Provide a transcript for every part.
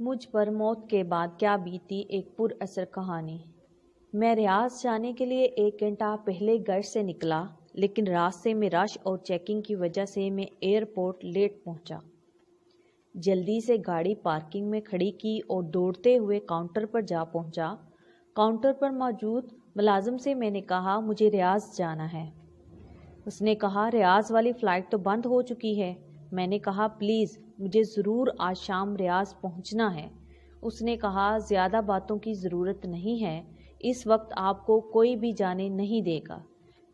مجھ پر موت کے بعد کیا بیتی ایک پر اثر کہانی۔ میں ریاض جانے کے لیے 1 گھنٹہ پہلے گھر سے نکلا، لیکن راستے میں رش اور چیکنگ کی وجہ سے میں ایئرپورٹ لیٹ پہنچا۔ جلدی سے گاڑی پارکنگ میں کھڑی کی اور دوڑتے ہوئے کاؤنٹر پر جا پہنچا۔ کاؤنٹر پر موجود ملازم سے میں نے کہا مجھے ریاض جانا ہے۔ اس نے کہا ریاض والی فلائٹ تو بند ہو چکی ہے۔ میں نے کہا پلیز مجھے ضرور آج شام ریاض پہنچنا ہے۔ اس نے کہا زیادہ باتوں کی ضرورت نہیں ہے، اس وقت آپ کو کوئی بھی جانے نہیں دے گا۔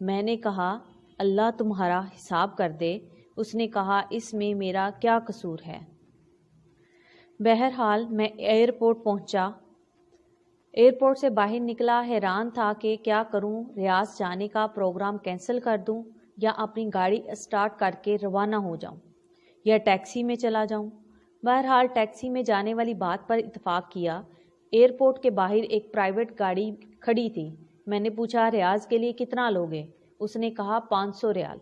میں نے کہا اللہ تمہارا حساب کر دے۔ اس نے کہا اس میں میرا کیا قصور ہے؟ بہرحال میں ایئرپورٹ پہنچا۔ ایئرپورٹ سے باہر نکلا، حیران تھا کہ کیا کروں، ریاض جانے کا پروگرام کینسل کر دوں یا اپنی گاڑی اسٹارٹ کر کے روانہ ہو جاؤں یا ٹیکسی میں چلا جاؤں۔ بہرحال ٹیکسی میں جانے والی بات پر اتفاق کیا۔ ایئرپورٹ کے باہر ایک پرائیویٹ گاڑی کھڑی تھی۔ میں نے پوچھا ریاض کے لیے کتنا لوگے؟ اس نے کہا 500 ریال۔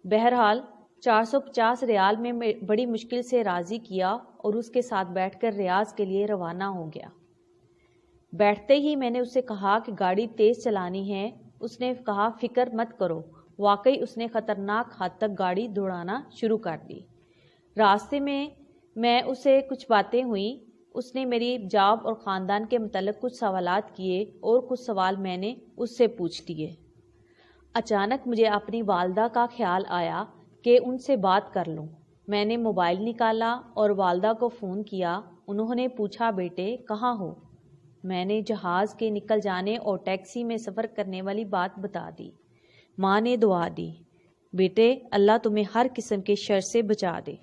بہرحال 450 ریال میں بڑی مشکل سے راضی کیا اور اس کے ساتھ بیٹھ کر ریاض کے لیے روانہ ہو گیا۔ بیٹھتے ہی میں نے اسے کہا کہ گاڑی تیز چلانی ہے۔ اس نے کہا فکر مت کرو۔ واقعی اس نے خطرناک حد تک گاڑی دوڑانا شروع کر دی۔ راستے میں اسے کچھ باتیں ہوئیں۔ اس نے میری جاب اور خاندان کے متعلق کچھ سوالات کیے اور کچھ سوال میں نے اس سے پوچھ لیے۔ اچانک مجھے اپنی والدہ کا خیال آیا کہ ان سے بات کر لوں۔ میں نے موبائل نکالا اور والدہ کو فون کیا۔ انہوں نے پوچھا بیٹے کہاں ہو؟ میں نے جہاز کے نکل جانے اور ٹیکسی میں سفر کرنے والی بات بتا دی۔ ماں نے دعا دی، بیٹے اللہ تمہیں ہر قسم کے شر سے بچا دے۔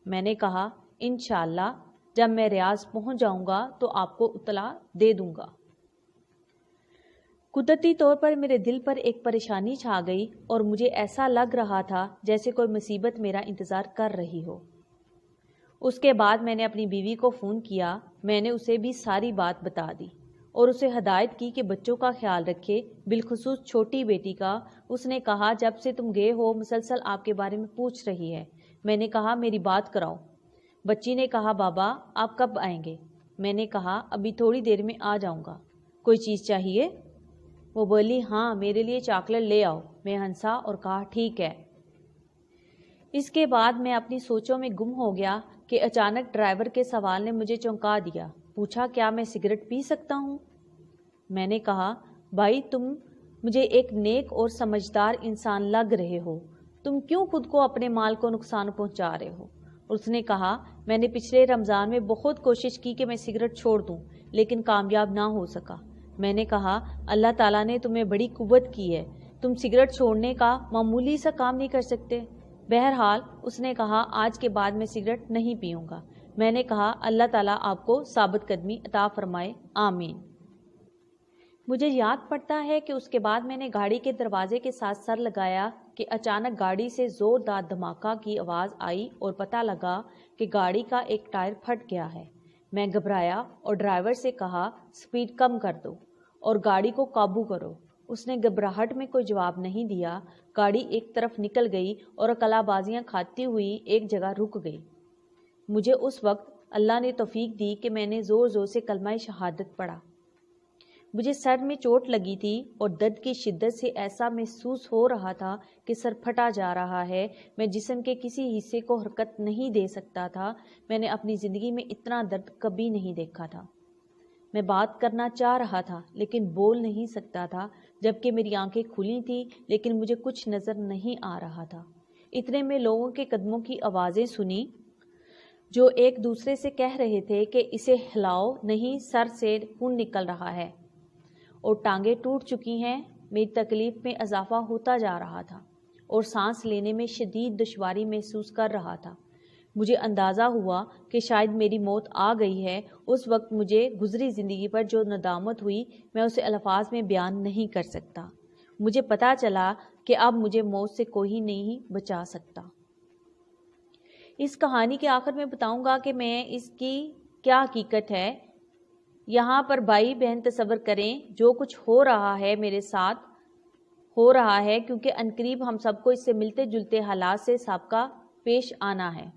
میں نے کہا انشاءاللہ جب میں ریاض پہنچ جاؤں گا تو آپ کو اطلاع دے دوں گا۔ قدرتی طور پر میرے دل پر ایک پریشانی چھا گئی اور مجھے ایسا لگ رہا تھا جیسے کوئی مصیبت میرا انتظار کر رہی ہو۔ اس کے بعد میں نے اپنی بیوی کو فون کیا۔ میں نے اسے بھی ساری بات بتا دی اور اسے ہدایت کی کہ بچوں کا خیال رکھے، بالخصوص چھوٹی بیٹی کا۔ اس نے کہا جب سے تم گئے ہو مسلسل آپ کے بارے میں پوچھ رہی ہے۔ میں نے کہا میری بات کراؤ۔ بچی نے کہا بابا آپ کب آئیں گے؟ میں نے کہا ابھی تھوڑی دیر میں آ جاؤں گا۔ کوئی چیز چاہیے؟ وہ بولی ہاں میرے لیے چاکلیٹ لے آؤ۔ میں ہنسا اور کہا ٹھیک ہے۔ اس کے بعد میں اپنی سوچوں میں گم ہو گیا کہ اچانک ڈرائیور کے سوال نے مجھے چونکا دیا۔ پوچھا کیا میں سگریٹ پی سکتا ہوں؟ میں نے کہا بھائی تم مجھے ایک نیک اور سمجھدار انسان لگ رہے ہو، تم کیوں خود کو اپنے مال کو نقصان پہنچا رہے ہو؟ اس نے کہا میں نے پچھلے رمضان میں بہت کوشش کی کہ میں سگریٹ چھوڑ دوں لیکن کامیاب نہ ہو سکا۔ میں نے کہا اللہ تعالیٰ نے تمہیں بڑی قوت کی ہے، تم سگریٹ چھوڑنے کا معمولی سا کام نہیں کر سکتے۔ بہرحال اس نے کہا آج کے بعد میں سگریٹ نہیں پیوں گا۔ میں نے کہا اللہ تعالیٰ آپ کو ثابت قدمی عطا فرمائے، آمین۔ مجھے یاد پڑتا ہے کہ اس کے بعد میں نے گاڑی کے دروازے کے ساتھ سر لگایا کہ اچانک گاڑی سے زوردار دھماکہ کی آواز آئی اور پتہ لگا کہ گاڑی کا ایک ٹائر پھٹ گیا ہے۔ میں گھبرایا اور ڈرائیور سے کہا سپیڈ کم کر دو اور گاڑی کو قابو کرو۔ اس نے گھبراہٹ میں کوئی جواب نہیں دیا۔ گاڑی ایک طرف نکل گئی اور کلا بازیاں کھاتی ہوئی ایک جگہ رک گئی۔ مجھے اس وقت اللہ نے توفیق دی کہ میں نے زور زور سے کلمہ شہادت پڑھا۔ مجھے سر میں چوٹ لگی تھی اور درد کی شدت سے ایسا محسوس ہو رہا تھا کہ سر پھٹا جا رہا ہے۔ میں جسم کے کسی حصے کو حرکت نہیں دے سکتا تھا۔ میں نے اپنی زندگی میں اتنا درد کبھی نہیں دیکھا تھا۔ میں بات کرنا چاہ رہا تھا لیکن بول نہیں سکتا تھا، جبکہ میری آنکھیں کھلی تھیں لیکن مجھے کچھ نظر نہیں آ رہا تھا۔ اتنے میں لوگوں کے قدموں کی آوازیں سنی جو ایک دوسرے سے کہہ رہے تھے کہ اسے ہلاؤ نہیں، سر سے خون نکل رہا ہے اور ٹانگیں ٹوٹ چکی ہیں۔ میری تکلیف میں اضافہ ہوتا جا رہا تھا اور سانس لینے میں شدید دشواری محسوس کر رہا تھا۔ مجھے اندازہ ہوا کہ شاید میری موت آ گئی ہے۔ اس وقت مجھے گزری زندگی پر جو ندامت ہوئی میں اسے الفاظ میں بیان نہیں کر سکتا۔ مجھے پتہ چلا کہ اب مجھے موت سے کوئی نہیں بچا سکتا۔ اس کہانی کے آخر میں بتاؤں گا کہ میں اس کی کیا حقیقت ہے۔ یہاں پر بھائی بہن تصور کریں جو کچھ ہو رہا ہے میرے ساتھ ہو رہا ہے کیونکہ عنقریب ہم سب کو اس سے ملتے جلتے حالات سے سابقہ پیش آنا ہے۔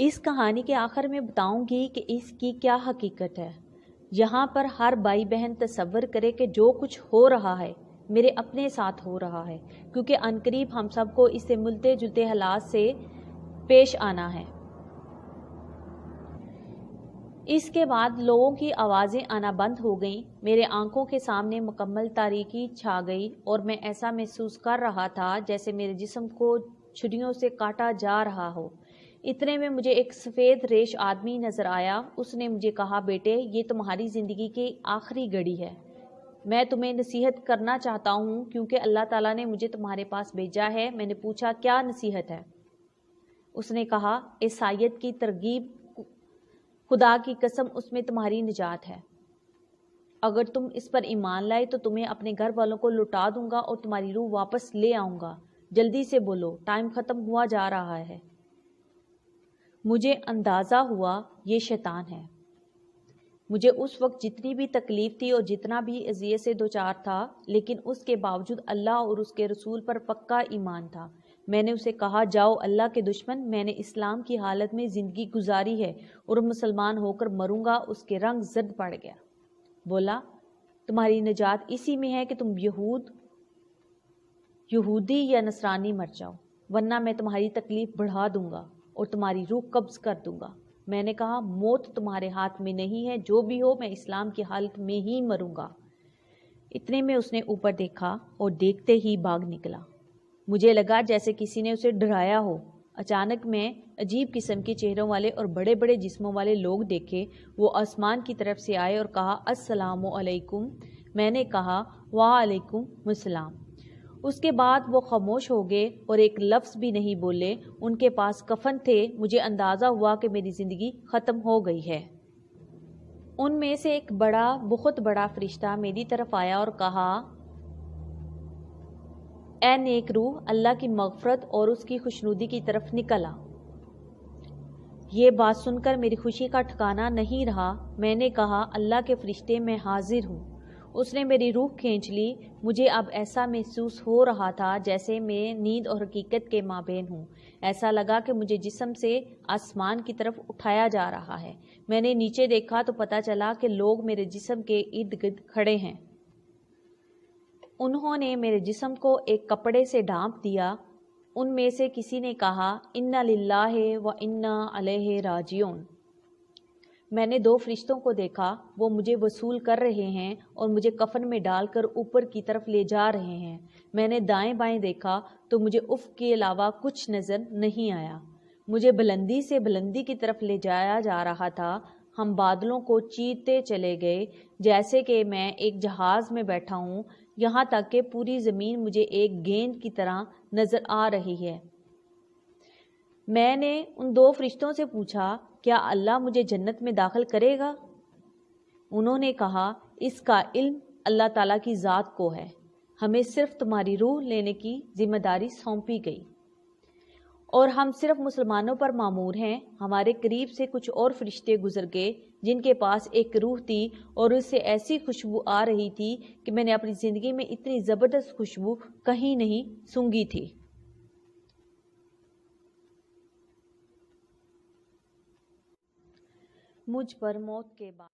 اس کہانی کے آخر میں بتاؤں گی کہ اس کی کیا حقیقت ہے۔ یہاں پر ہر بھائی بہن تصور کرے کہ جو کچھ ہو رہا ہے میرے اپنے ساتھ ہو رہا ہے، کیونکہ عنقریب ہم سب کو اس سے ملتے جلتے حالات سے پیش آنا ہے۔ اس کے بعد لوگوں کی آوازیں آنا بند ہو گئیں، میرے آنکھوں کے سامنے مکمل تاریکی چھا گئی اور میں ایسا محسوس کر رہا تھا جیسے میرے جسم کو چھریوں سے کاٹا جا رہا ہو۔ اتنے میں مجھے ایک سفید ریش آدمی نظر آیا۔ اس نے مجھے کہا، بیٹے یہ تمہاری زندگی کی آخری گھڑی ہے، میں تمہیں نصیحت کرنا چاہتا ہوں کیونکہ اللہ تعالیٰ نے مجھے تمہارے پاس بھیجا ہے۔ میں نے پوچھا، کیا نصیحت ہے؟ اس نے کہا، عیسائیت کی ترغیب، خدا کی قسم اس میں تمہاری نجات ہے۔ اگر تم اس پر ایمان لائے تو تمہیں اپنے گھر والوں کو لوٹا دوں گا اور تمہاری روح واپس لے آؤں گا۔ جلدی سے بولو، ٹائم ختم ہوا جا رہا ہے۔ مجھے اندازہ ہوا یہ شیطان ہے۔ مجھے اس وقت جتنی بھی تکلیف تھی اور جتنا بھی اذیت سے دوچار تھا، لیکن اس کے باوجود اللہ اور اس کے رسول پر پکا ایمان تھا۔ میں نے اسے کہا، جاؤ اللہ کے دشمن، میں نے اسلام کی حالت میں زندگی گزاری ہے اور مسلمان ہو کر مروں گا۔ اس کے رنگ زرد پڑ گیا۔ بولا، تمہاری نجات اسی میں ہے کہ تم یہودی یا نصرانی مر جاؤ، ورنہ میں تمہاری تکلیف بڑھا دوں گا اور تمہاری روح قبض کر دوں گا۔ میں نے کہا، موت تمہارے ہاتھ میں نہیں ہے، جو بھی ہو میں اسلام کی حالت میں ہی مروں گا۔ اتنے میں اس نے اوپر دیکھا اور دیکھتے ہی بھاگ نکلا۔ مجھے لگا جیسے کسی نے اسے ڈرایا ہو۔ اچانک میں عجیب قسم کے چہروں والے اور بڑے بڑے جسموں والے لوگ دیکھے۔ وہ آسمان کی طرف سے آئے اور کہا، السلام علیکم۔ میں نے کہا، وعلیکم السلام۔ اس کے بعد وہ خاموش ہو گئے اور ایک لفظ بھی نہیں بولے۔ ان کے پاس کفن تھے۔ مجھے اندازہ ہوا کہ میری زندگی ختم ہو گئی ہے۔ ان میں سے ایک بہت بڑا فرشتہ میری طرف آیا اور کہا، اے نیک روح، اللہ کی مغفرت اور اس کی خوشنودی کی طرف نکل آ۔ یہ بات سن کر میری خوشی کا ٹھکانہ نہیں رہا۔ میں نے کہا، اللہ کے فرشتے، میں حاضر ہوں۔ اس نے میری روح کھینچ لی۔ مجھے اب ایسا محسوس ہو رہا تھا جیسے میں نیند اور حقیقت کے مابین ہوں۔ ایسا لگا کہ مجھے جسم سے آسمان کی طرف اٹھایا جا رہا ہے۔ میں نے نیچے دیکھا تو پتہ چلا کہ لوگ میرے جسم کے ارد گرد کھڑے ہیں۔ انہوں نے میرے جسم کو ایک کپڑے سے ڈھانپ دیا۔ ان میں سے کسی نے کہا، انا للہ و انا الیہ راجعون۔ میں نے 2 فرشتوں کو دیکھا، وہ مجھے وصول کر رہے ہیں اور مجھے کفن میں ڈال کر اوپر کی طرف لے جا رہے ہیں۔ میں نے دائیں بائیں دیکھا تو مجھے افق کے علاوہ کچھ نظر نہیں آیا۔ مجھے بلندی سے بلندی کی طرف لے جایا جا رہا تھا۔ ہم بادلوں کو چیرتے چلے گئے جیسے کہ میں ایک جہاز میں بیٹھا ہوں، یہاں تک کہ پوری زمین مجھے ایک گیند کی طرح نظر آ رہی ہے۔ میں نے ان 2 فرشتوں سے پوچھا، کیا اللہ مجھے جنت میں داخل کرے گا؟ انہوں نے کہا، اس کا علم اللہ تعالیٰ کی ذات کو ہے، ہمیں صرف تمہاری روح لینے کی ذمہ داری سونپی گئی اور ہم صرف مسلمانوں پر مامور ہیں۔ ہمارے قریب سے کچھ اور فرشتے گزر گئے جن کے پاس ایک روح تھی اور اس سے ایسی خوشبو آ رہی تھی کہ میں نے اپنی زندگی میں اتنی زبردست خوشبو کہیں نہیں سونگھی تھی۔ مجھ پر موت کے بعد